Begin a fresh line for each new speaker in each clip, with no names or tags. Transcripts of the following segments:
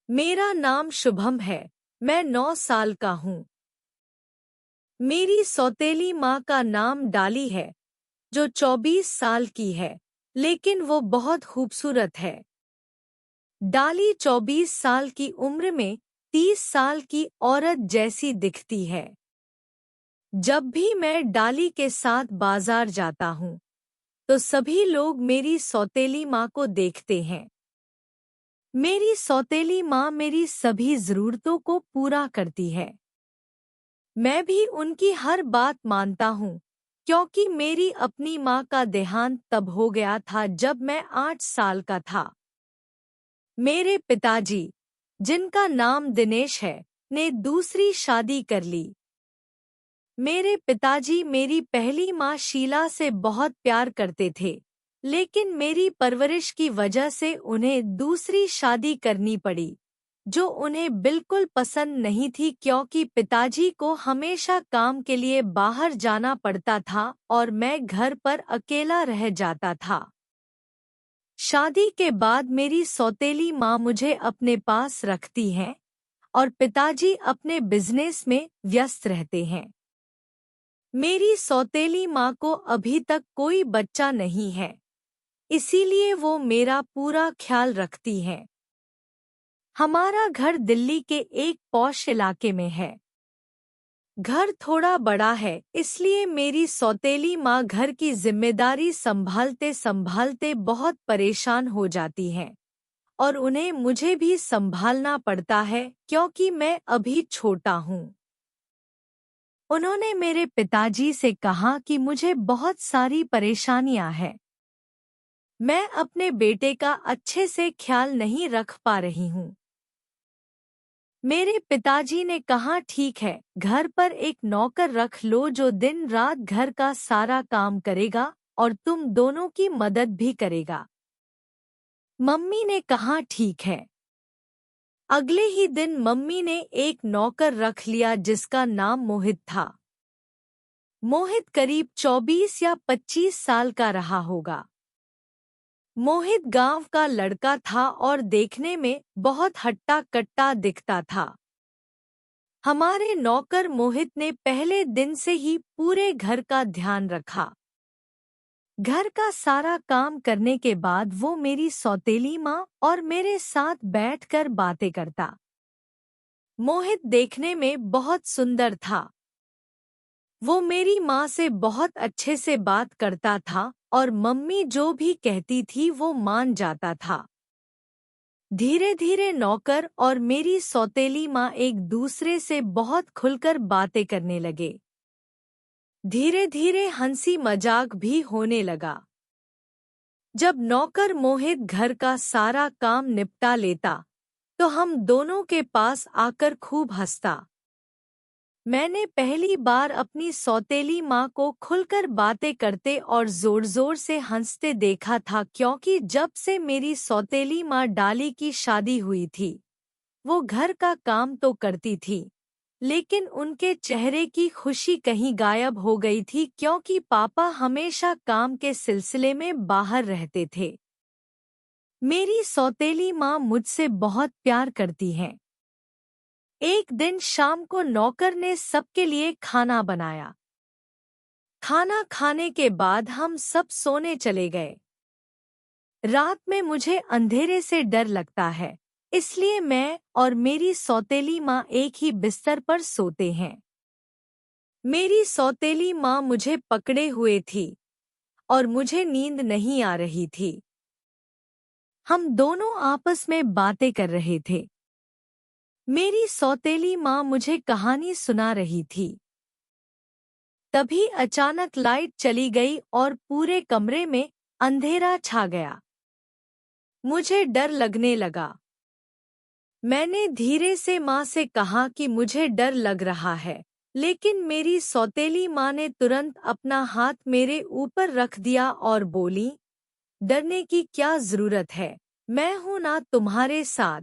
मेरा नाम शुभम है। मैं 9 साल का हूँ। मेरी सौतेली माँ का नाम डाली है, जो 24 साल की है, लेकिन वो बहुत खूबसूरत है। डाली 24 साल की उम्र में 30 साल की औरत जैसी दिखती है। जब भी मैं डाली के साथ बाजार जाता हूँ, तो सभी लोग मेरी सौतेली माँ को देखते हैं। मेरी सौतेली माँ मेरी सभी ज़रूरतों को पूरा करती है। मैं भी उनकी हर बात मानता हूँ, क्योंकि मेरी अपनी माँ का देहांत तब हो गया था जब मैं 8 साल का था। मेरे पिताजी, जिनका नाम दिनेश है, ने दूसरी शादी कर ली। मेरे पिताजी मेरी पहली माँ शीला से बहुत प्यार करते थे, लेकिन मेरी परवरिश की वजह से उन्हें दूसरी शादी करनी पड़ी, जो उन्हें बिल्कुल पसंद नहीं थी क्योंकि पिताजी को हमेशा काम के लिए बाहर जाना पड़ता था और मैं घर पर अकेला रह जाता था। शादी के बाद मेरी सौतेली माँ मुझे अपने पास रखती हैं और पिताजी अपने बिजनेस में व्यस्त रहते हैं। मेरी सौतेली माँ को अभी तक कोई बच्चा नहीं है, इसीलिए वो मेरा पूरा ख्याल रखती हैं। हमारा घर दिल्ली के एक पॉश इलाके में है। घर थोड़ा बड़ा है, इसलिए मेरी सौतेली माँ घर की जिम्मेदारी संभालते संभालते बहुत परेशान हो जाती हैं और उन्हें मुझे भी संभालना पड़ता है क्योंकि मैं अभी छोटा हूँ। उन्होंने मेरे पिताजी से कहा कि मुझे बहुत सारी परेशानियां हैं। मैं अपने बेटे का अच्छे से ख्याल नहीं रख पा रही हूँ। मेरे पिताजी ने कहा ठीक है, घर पर एक नौकर रख लो जो दिन रात घर का सारा काम करेगा और तुम दोनों की मदद भी करेगा। मम्मी ने कहा ठीक है। अगले ही दिन मम्मी ने एक नौकर रख लिया जिसका नाम मोहित था। मोहित करीब 24 या 25 साल का रहा होगा। मोहित गांव का लड़का था और देखने में बहुत हट्टा कट्टा दिखता था। हमारे नौकर मोहित ने पहले दिन से ही पूरे घर का ध्यान रखा। घर का सारा काम करने के बाद वो मेरी सौतेली माँ और मेरे साथ बैठकर बातें करता। मोहित देखने में बहुत सुंदर था। वो मेरी माँ से बहुत अच्छे से बात करता था और मम्मी जो भी कहती थी वो मान जाता था। धीरे धीरे नौकर और मेरी सौतेली माँ एक दूसरे से बहुत खुलकर बातें करने लगे। धीरे धीरे हंसी मजाक भी होने लगा। जब नौकर मोहित घर का सारा काम निपटा लेता, तो हम दोनों के पास आकर खूब हंसता। मैंने पहली बार अपनी सौतेली माँ को खुलकर बातें करते और जोर जोर से हंसते देखा था क्योंकि जब से मेरी सौतेली माँ डाली की शादी हुई थी, वो घर का काम तो करती थी, लेकिन उनके चेहरे की खुशी कहीं गायब हो गई थी क्योंकि पापा हमेशा काम के सिलसिले में बाहर रहते थे। मेरी सौतेली माँ मुझसे बहुत प्यार करती हैं। एक दिन शाम को नौकर ने सबके लिए खाना बनाया। खाना खाने के बाद हम सब सोने चले गए। रात में मुझे अंधेरे से डर लगता है, इसलिए मैं और मेरी सौतेली माँ एक ही बिस्तर पर सोते हैं। मेरी सौतेली माँ मुझे पकड़े हुए थी और मुझे नींद नहीं आ रही थी। हम दोनों आपस में बातें कर रहे थे। मेरी सौतेली माँ मुझे कहानी सुना रही थी। तभी अचानक लाइट चली गई और पूरे कमरे में अंधेरा छा गया। मुझे डर लगने लगा। मैंने धीरे से माँ से कहा कि मुझे डर लग रहा है, लेकिन मेरी सौतेली माँ ने तुरंत अपना हाथ मेरे ऊपर रख दिया और बोली, डरने की क्या जरूरत है, मैं हूं ना तुम्हारे साथ,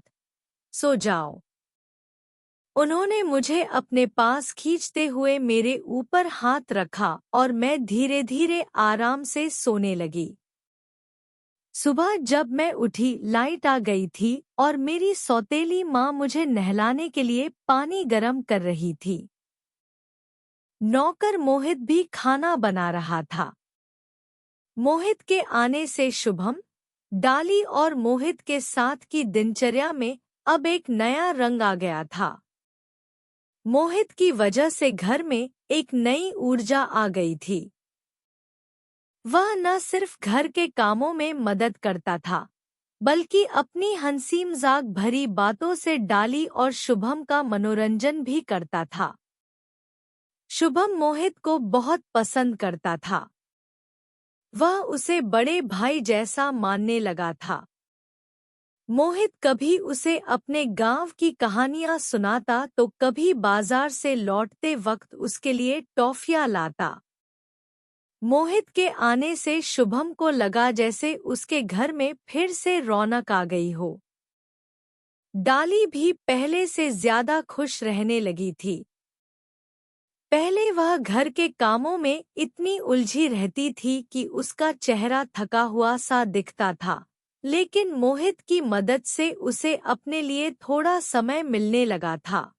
सो जाओ। उन्होंने मुझे अपने पास खींचते हुए मेरे ऊपर हाथ रखा और मैं धीरे धीरे आराम से सोने लगी। सुबह जब मैं उठी लाइट आ गई थी और मेरी सौतेली माँ मुझे नहलाने के लिए पानी गर्म कर रही थी। नौकर मोहित भी खाना बना रहा था। मोहित के आने से शुभम, डाली और मोहित के साथ की दिनचर्या में अब एक नया रंग आ गया था। मोहित की वजह से घर में एक नई ऊर्जा आ गई थी। वह न सिर्फ घर के कामों में मदद करता था, बल्कि अपनी हंसी मजाक भरी बातों से डाली और शुभम का मनोरंजन भी करता था। शुभम मोहित को बहुत पसंद करता था। वह उसे बड़े भाई जैसा मानने लगा था। मोहित कभी उसे अपने गांव की कहानियां सुनाता तो कभी बाजार से लौटते वक्त उसके लिए टॉफियां लाता। मोहित के आने से शुभम को लगा जैसे उसके घर में फिर से रौनक आ गई हो। डाली भी पहले से ज्यादा खुश रहने लगी थी। पहले वह घर के कामों में इतनी उलझी रहती थी कि उसका चेहरा थका हुआ सा दिखता था, लेकिन मोहित की मदद से उसे अपने लिए थोड़ा समय मिलने लगा था।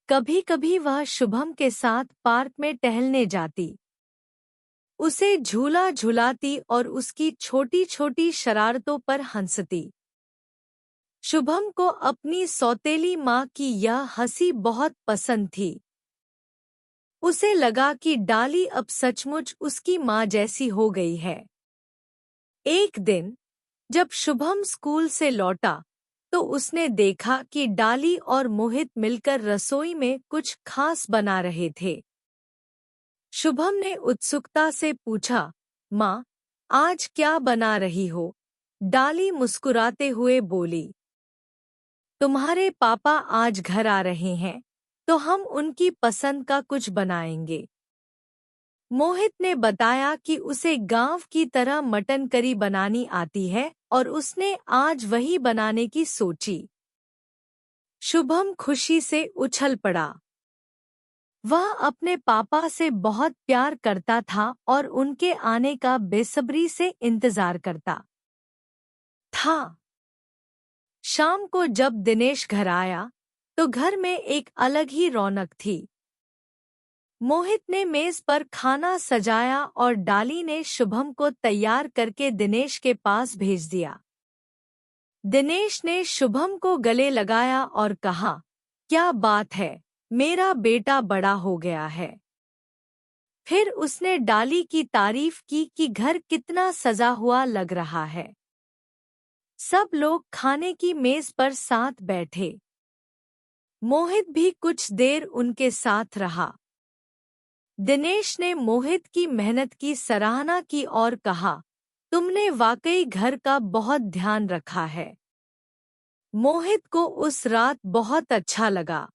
कभी-कभी वह शुभम के साथ पार्क में टहलने जाती, उसे झूला झुलाती और उसकी छोटी-छोटी शरारतों पर हंसती। शुभम को अपनी सौतेली माँ की यह हंसी बहुत पसंद थी। उसे लगा कि डाली अब सचमुच उसकी माँ जैसी हो गई है। एक दिन जब शुभम स्कूल से लौटा तो उसने देखा कि डाली और मोहित मिलकर रसोई में कुछ खास बना रहे थे। शुभम ने उत्सुकता से पूछा, माँ, आज क्या बना रही हो? डाली मुस्कुराते हुए बोली, तुम्हारे पापा आज घर आ रहे हैं, तो हम उनकी पसंद का कुछ बनाएंगे। मोहित ने बताया कि उसे गांव की तरह मटन करी बनानी आती है और उसने आज वही बनाने की सोची। शुभम खुशी से उछल पड़ा। वह अपने पापा से बहुत प्यार करता था और उनके आने का बेसब्री से इंतजार करता था। शाम को जब दिनेश घर आया तो घर में एक अलग ही रौनक थी। मोहित ने मेज पर खाना सजाया और डाली ने शुभम को तैयार करके दिनेश के पास भेज दिया। दिनेश ने शुभम को गले लगाया और कहा, क्या बात है, मेरा बेटा बड़ा हो गया है। फिर उसने डाली की तारीफ की कि घर कितना सजा हुआ लग रहा है। सब लोग खाने की मेज पर साथ बैठे। मोहित भी कुछ देर उनके साथ रहा। दिनेश ने मोहित की मेहनत की सराहना की और कहा, तुमने वाकई घर का बहुत ध्यान रखा है। मोहित को उस रात बहुत अच्छा लगा।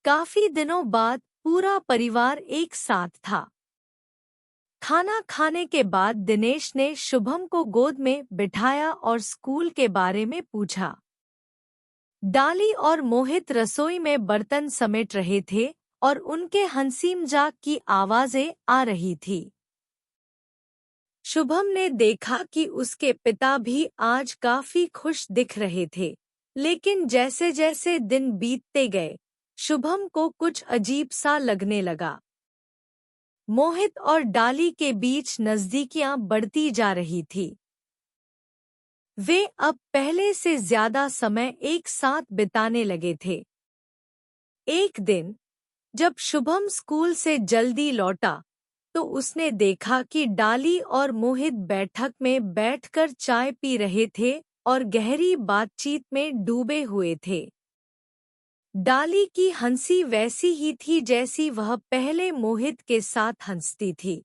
काफी दिनों बाद पूरा परिवार एक साथ था। खाना खाने के बाद दिनेश ने शुभम को गोद में बिठाया और स्कूल के बारे में पूछा। डाली और मोहित रसोई में बर्तन समेट रहे थे और उनके हंसी मजाक की आवाजें आ रही थी। शुभम ने देखा कि उसके पिता भी आज काफी खुश दिख रहे थे, लेकिन जैसे जैसे दिन बीतते गए, शुभम को कुछ अजीब सा लगने लगा। मोहित और डाली के बीच नजदीकियां बढ़ती जा रही थी। वे अब पहले से ज्यादा समय एक साथ बिताने लगे थे। एक दिन जब शुभम स्कूल से जल्दी लौटा तो उसने देखा कि डाली और मोहित बैठक में बैठकर चाय पी रहे थे और गहरी बातचीत में डूबे हुए थे। डाली की हंसी वैसी ही थी जैसी वह पहले मोहित के साथ हंसती थी,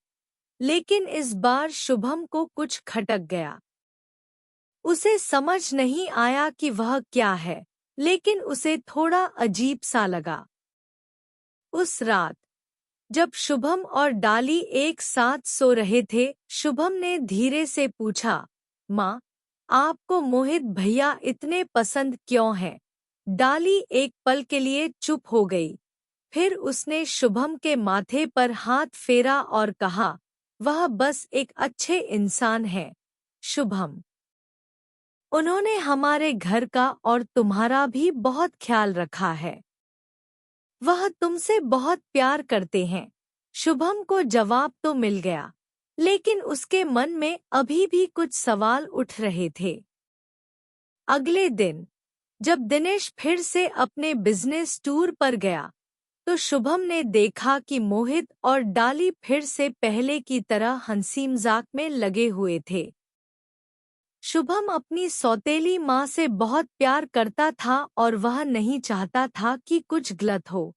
लेकिन इस बार शुभम को कुछ खटक गया। उसे समझ नहीं आया कि वह क्या है, लेकिन उसे थोड़ा अजीब सा लगा। उस रात जब शुभम और डाली एक साथ सो रहे थे, शुभम ने धीरे से पूछा, माँ, आपको मोहित भैया इतने पसंद क्यों हैं? डाली एक पल के लिए चुप हो गई। फिर उसने शुभम के माथे पर हाथ फेरा और कहा, वह बस एक अच्छे इंसान है। शुभम, उन्होंने हमारे घर का और तुम्हारा भी बहुत ख्याल रखा है। वह तुमसे बहुत प्यार करते हैं। शुभम को जवाब तो मिल गया, लेकिन उसके मन में अभी भी कुछ सवाल उठ रहे थे। अगले दिन जब दिनेश फिर से अपने बिजनेस टूर पर गया, तो शुभम ने देखा कि मोहित और डाली फिर से पहले की तरह हंसी मजाक में लगे हुए थे। शुभम अपनी सौतेली माँ से बहुत प्यार करता था और वह नहीं चाहता था कि कुछ गलत हो,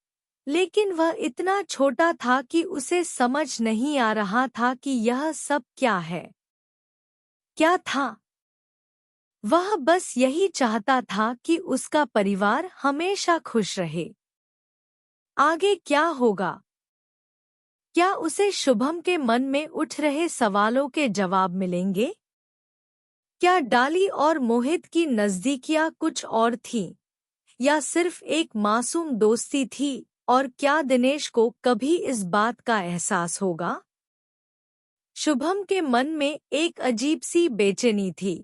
लेकिन वह इतना छोटा था कि उसे समझ नहीं आ रहा था कि यह सब क्या है। क्या था? वह बस यही चाहता था कि उसका परिवार हमेशा खुश रहे। आगे क्या होगा? क्या उसे शुभम के मन में उठ रहे सवालों के जवाब मिलेंगे? क्या डाली और मोहित की नजदीकियां कुछ और थीं, या सिर्फ एक मासूम दोस्ती थी? और क्या दिनेश को कभी इस बात का एहसास होगा? शुभम के मन में एक अजीब सी बेचैनी थी।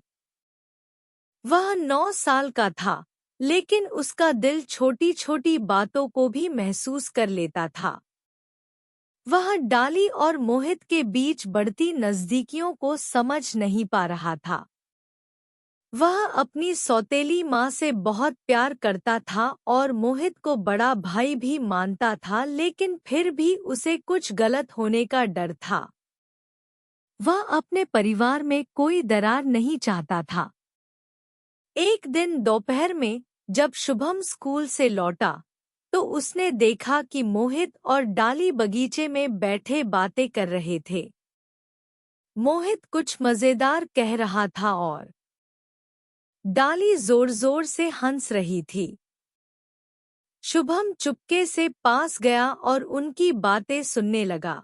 वह 9 साल का था, लेकिन उसका दिल छोटी छोटी बातों को भी महसूस कर लेता था। वह डाली और मोहित के बीच बढ़ती नजदीकियों को समझ नहीं पा रहा था। वह अपनी सौतेली माँ से बहुत प्यार करता था और मोहित को बड़ा भाई भी मानता था, लेकिन फिर भी उसे कुछ गलत होने का डर था। वह अपने परिवार में कोई दरार नहीं चाहता था। एक दिन दोपहर में जब शुभम स्कूल से लौटा, तो उसने देखा कि मोहित और डाली बगीचे में बैठे बातें कर रहे थे। मोहित कुछ मजेदार कह रहा था और डाली जोर जोर से हंस रही थी। शुभम चुपके से पास गया और उनकी बातें सुनने लगा।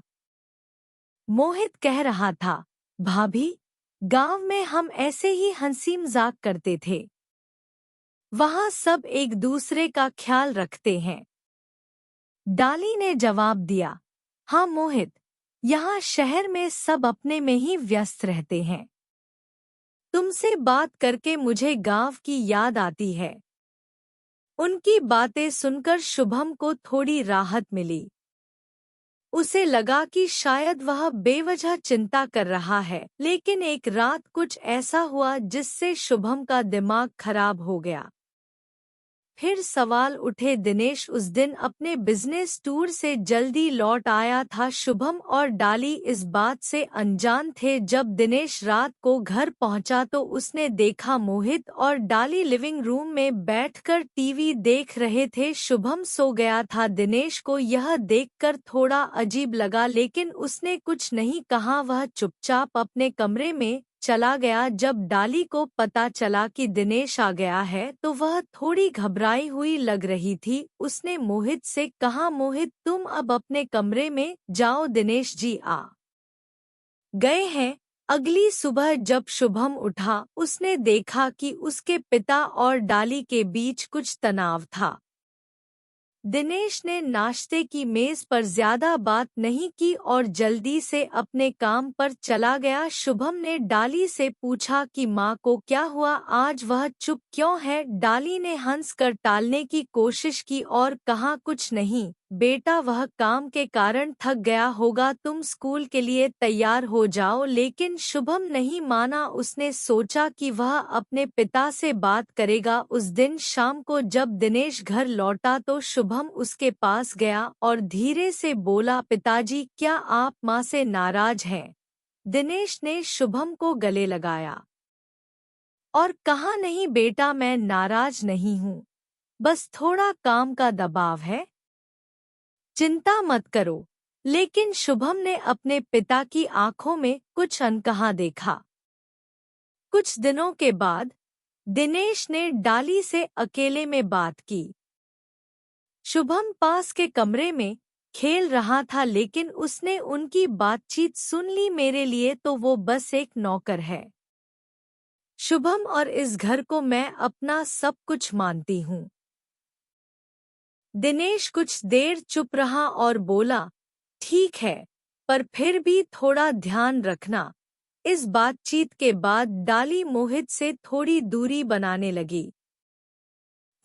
मोहित कह रहा था, भाभी, गांव में हम ऐसे ही हंसी मजाक करते थे। वहां सब एक दूसरे का ख्याल रखते हैं। डाली ने जवाब दिया, हाँ मोहित, यहाँ शहर में सब अपने में ही व्यस्त रहते हैं। तुमसे बात करके मुझे गांव की याद आती है। उनकी बातें सुनकर शुभम को थोड़ी राहत मिली। उसे लगा कि शायद वह बेवजह चिंता कर रहा है, लेकिन एक रात कुछ ऐसा हुआ जिससे शुभम का दिमाग खराब हो गया। फिर सवाल उठे। दिनेश उस दिन अपने बिजनेस टूर से जल्दी लौट आया था। शुभम और डाली इस बात से अनजान थे। जब दिनेश रात को घर पहुंचा तो उसने देखा मोहित और डाली लिविंग रूम में बैठकर टीवी देख रहे थे। शुभम सो गया था। दिनेश को यह देखकर थोड़ा अजीब लगा, लेकिन उसने कुछ नहीं कहा। वह चुपचाप अपने कमरे में चला गया। जब डाली को पता चला कि दिनेश आ गया है तो वह थोड़ी घबराई हुई लग रही थी। उसने मोहित से कहा, मोहित, तुम अब अपने कमरे में जाओ, दिनेश जी आ गए हैं। अगली सुबह जब शुभम उठा, उसने देखा कि उसके पिता और डाली के बीच कुछ तनाव था। दिनेश ने नाश्ते की मेज पर ज्यादा बात नहीं की और जल्दी से अपने काम पर चला गया। शुभम ने डाली से पूछा कि माँ को क्या हुआ, आज वह चुप क्यों है? डाली ने हंसकर टालने की कोशिश की और कहा, कुछ नहीं बेटा, वह काम के कारण थक गया होगा, तुम स्कूल के लिए तैयार हो जाओ। लेकिन शुभम नहीं माना। उसने सोचा कि वह अपने पिता से बात करेगा। उस दिन शाम को जब दिनेश घर लौटा तो शुभम उसके पास गया और धीरे से बोला, पिताजी, क्या आप माँ से नाराज हैं? दिनेश ने शुभम को गले लगाया और कहा, नहीं बेटा, मैं नाराज नहीं हूँ, बस थोड़ा काम का दबाव है, चिंता मत करो। लेकिन शुभम ने अपने पिता की आंखों में कुछ अनकहा देखा। कुछ दिनों के बाद दिनेश ने डाली से अकेले में बात की। शुभम पास के कमरे में खेल रहा था, लेकिन उसने उनकी बातचीत सुन ली। मेरे लिए तो वो बस एक नौकर है शुभम, और इस घर को मैं अपना सब कुछ मानती हूँ। दिनेश कुछ देर चुप रहा और बोला, ठीक है, पर फिर भी थोड़ा ध्यान रखना, इस बातचीत के बाद डाली मोहित से थोड़ी दूरी बनाने लगी।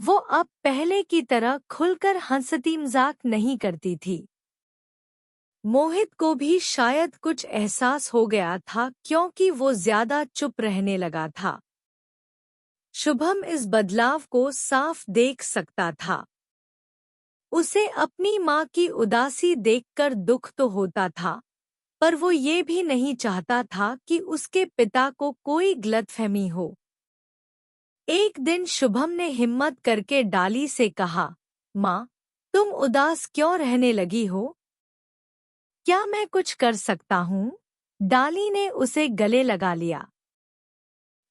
वो अब पहले की तरह खुलकर हंसती मजाक नहीं करती थी। मोहित को भी शायद कुछ एहसास हो गया था क्योंकि वो ज्यादा चुप रहने लगा था। शुभम इस बदलाव को साफ देख सकता था। उसे अपनी माँ की उदासी देखकर दुख तो होता था, पर वो ये भी नहीं चाहता था कि उसके पिता को कोई गलतफहमी हो। एक दिन शुभम ने हिम्मत करके डाली से कहा, माँ, तुम उदास क्यों रहने लगी हो? क्या मैं कुछ कर सकता हूँ? डाली ने उसे गले लगा लिया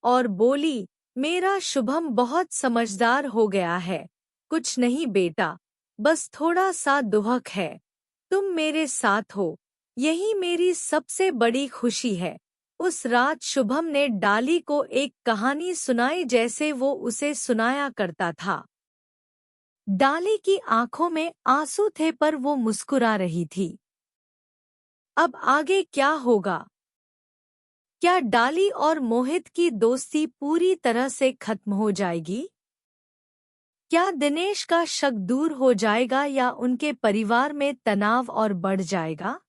और बोली, मेरा शुभम बहुत समझदार हो गया है। कुछ नहीं बेटा, बस थोड़ा सा दुहक है। तुम मेरे साथ हो, यही मेरी सबसे बड़ी खुशी है। उस रात शुभम ने डाली को एक कहानी सुनाई जैसे वो उसे सुनाया करता था। डाली की आंखों में आंसू थे पर वो मुस्कुरा रही थी। अब आगे क्या होगा? क्या डाली और मोहित की दोस्ती पूरी तरह से खत्म हो जाएगी? क्या दिनेश का शक दूर हो जाएगा या उनके परिवार में तनाव और बढ़ जाएगा?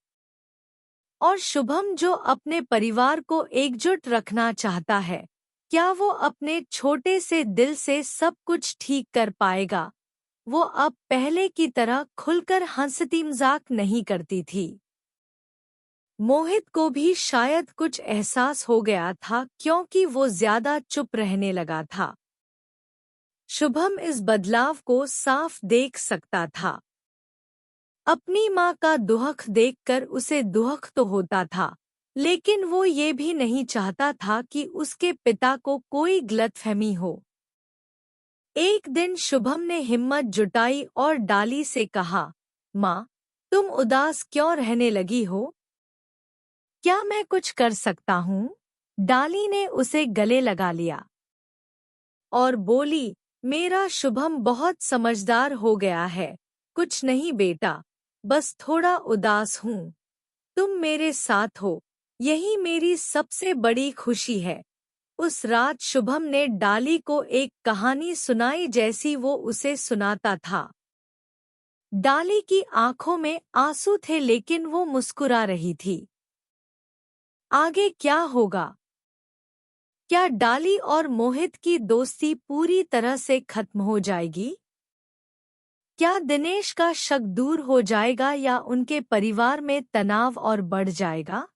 और शुभम जो अपने परिवार को एकजुट रखना चाहता है, क्या वो अपने छोटे से दिल से सब कुछ ठीक कर पाएगा? वो अब पहले की तरह खुलकर हंसती मजाक नहीं करती थी। मोहित को भी शायद कुछ एहसास हो गया था क्योंकि वो ज्यादा चुप रहने लगा था। शुभम इस बदलाव को साफ देख सकता था। अपनी माँ का दुहक देखकर उसे दुहक तो होता था, लेकिन वो ये भी नहीं चाहता था कि उसके पिता को कोई गलतफहमी हो। एक दिन शुभम ने हिम्मत जुटाई और डाली से कहा, माँ, तुम उदास क्यों रहने लगी हो? क्या मैं कुछ कर सकता हूँ? डाली ने उसे गले लगा लिया और बोली, मेरा शुभम बहुत समझदार हो गया है। कुछ नहीं बेटा, बस थोड़ा उदास हूँ। तुम मेरे साथ हो, यही मेरी सबसे बड़ी खुशी है। उस रात शुभम ने डाली को एक कहानी सुनाई जैसी वो उसे सुनाता था। डाली की आंखों में आंसू थे लेकिन वो मुस्कुरा रही थी। आगे क्या होगा? क्या डाली और मोहित की दोस्ती पूरी तरह से खत्म हो जाएगी? क्या दिनेश का शक दूर हो जाएगा या उनके परिवार में तनाव और बढ़ जाएगा?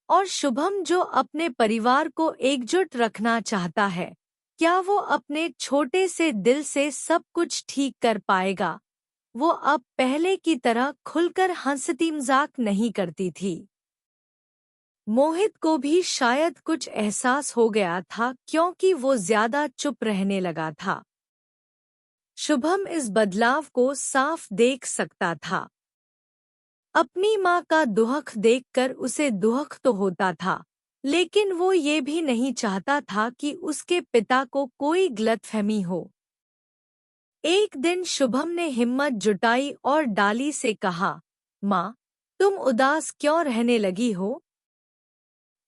और शुभम जो अपने परिवार को एकजुट रखना चाहता है, क्या वो अपने छोटे से दिल से सब कुछ ठीक कर पाएगा? वो अब पहले की तरह खुलकर हंसती मजाक नहीं करती थी। मोहित को भी शायद कुछ एहसास हो गया था क्योंकि वो ज्यादा चुप रहने लगा था। शुभम इस बदलाव को साफ देख सकता था। अपनी माँ का दुहक देखकर उसे दुहक तो होता था, लेकिन वो ये भी नहीं चाहता था कि उसके पिता को कोई गलतफहमी हो। एक दिन शुभम ने हिम्मत जुटाई और डाली से कहा, माँ, तुम उदास क्यों रहने लगी हो?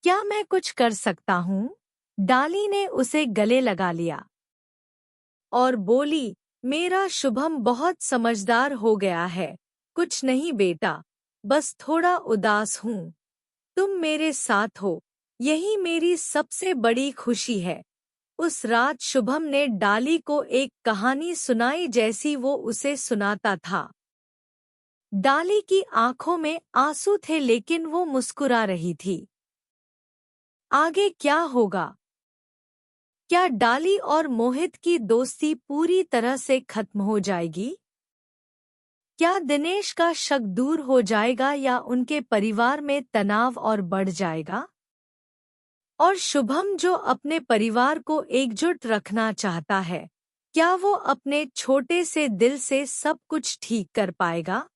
क्या मैं कुछ कर सकता हूँ? डाली ने उसे गले लगा लिया और बोली, मेरा शुभम बहुत समझदार हो गया है। कुछ नहीं बेटा, बस थोड़ा उदास हूँ। तुम मेरे साथ हो, यही मेरी सबसे बड़ी खुशी है। उस रात शुभम ने डाली को एक कहानी सुनाई जैसी वो उसे सुनाता था। डाली की आंखों में आंसू थे लेकिन वो मुस्कुरा रही थी। आगे क्या होगा? क्या डाली और मोहित की दोस्ती पूरी तरह से खत्म हो जाएगी? क्या दिनेश का शक दूर हो जाएगा या उनके परिवार में तनाव और बढ़ जाएगा? और शुभम जो अपने परिवार को एकजुट रखना चाहता है, क्या वो अपने छोटे से दिल से सब कुछ ठीक कर पाएगा?